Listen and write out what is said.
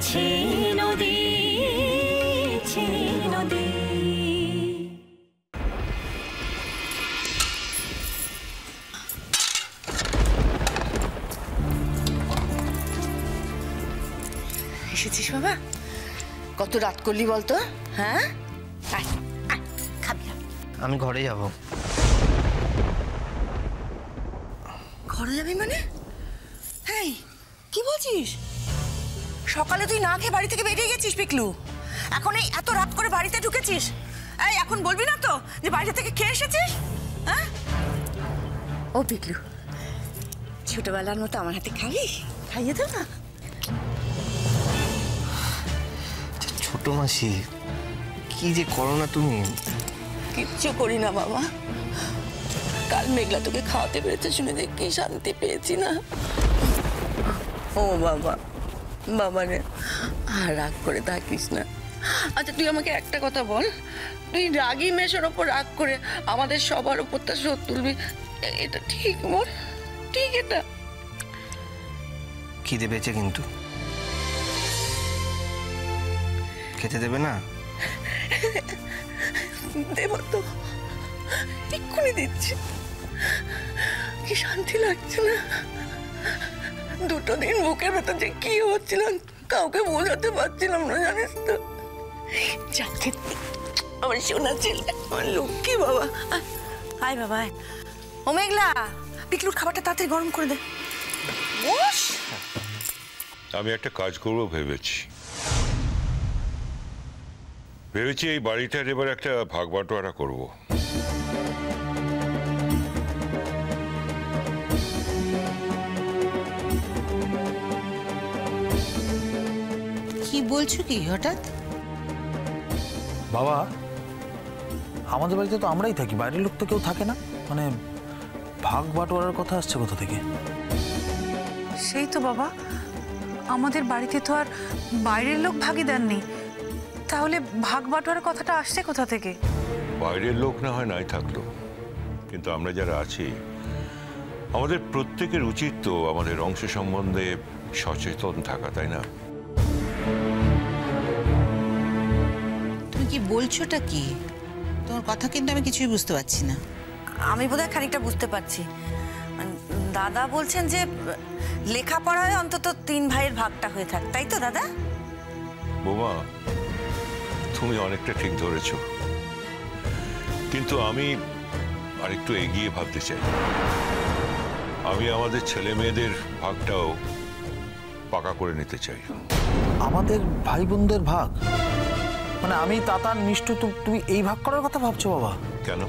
বইছে নদী নদী। এসেছিস বাবা? কত রাত করলি বলতো? হ্যাঁ, খাবি? আমি ঘরে যাব। ঘরে যাবি মানে? হ্যাঁ, কি বলছিস? সকালে তুই না খেয়ে বাড়ি থেকে বেরিয়ে গেছিস পিকলু, এখন এই এত রাত করে বাড়িতে ঢুকেছিস? এই এখন বলবি না তো যে বাইরে থেকে খেয়ে এসেছিস? হ্যাঁ ও পিকলু, ছোটবেলার মতো আমার হাতে খাবি? খাইয়ে দাও না। ছোট মাসি, কি যে করো না তুমি। কিচ্ছু করি না বাবা, কাল মেঘলা তোকে খাওয়াতে পেরেছে শুনে দেখ কি শান্তি পেয়েছি না। ও বাবা, বাবা রে, আর রাগ করে থাকিস না। আচ্ছা তুই আমাকে একটা কথা বল, তুই রাগী মেশোর ওপর রাগ করে আমাদের সবার উপর তা শোধ তুলবি, এটা ঠিক? বল, ঠিক এটা? খিদে পেয়েছে কিন্তু, খেতে দেবে না? দেব তো, এক্ষুনি দিচ্ছি। কি শান্তি লাগছে না, দুটো দিন বুকের ভেতর যে কি হচ্ছিল কাউকে বোঝাতে পারছিলাম না, জানিস তো। যাকে আমার সোনা ছেলে, আমার লক্ষ্মী বাবা। আয় বাবা আয়। ও মেঘলা, পিকলুর খাবারটা তাড়াতাড়ি গরম করে দে। বস। আমি একটা কাজ করব ভেবেছি। এই বাড়িটার এবার একটা ভাগ বাটোয়ারা করব। কি বলছো কি হঠাৎ? বাবা, আমাদের বাড়িতে তো আমরাই থাকি, বাইরের লোক তো কেউ থাকে না, মানে ভাগ বাটোয়ারার কথা আসছে কোথা থেকে? সেই তো বাবা, আমাদের বাড়িতে তো আর বাইরের লোক ভাগিদার নেই, তাহলে ভাগ বাটোয়ারার কথাটা আসছে কোথা থেকে? বাইরের লোক না হয় নাই থাকলো, কিন্তু আমরা যারা আছি আমাদের প্রত্যেকের উচিত তো আমাদের অংশ সম্বন্ধে সচেতন থাকা, তাই না? তুমি কি বলছোটা কি? তোমার কথা কিন্তু আমি কিছুই বুঝতে পারছি না। আমি বোধহয় খানিকটা বুঝতে পারছি। দাদা বলছেন যে লেখাপড়ায় অন্তত 3 ভাইয়ের ভাগটা হয়ে থাক, তাই তো দাদা? বোমা, তুমি অনেকটা ঠিক ধরেছ, কিন্তু আমি আরেকটু এগিয়ে ভাবতে চাই। আমি আমাদের ছেলে মেয়েদের ভাগটাও পাকা করে নিতে চাই। আমাদের ভাই বোনদের ভাগ মানে আমি, তাতান, মিষ্টু, তুমি এই ভাগ করার কথা ভাবছো বাবা? কেন?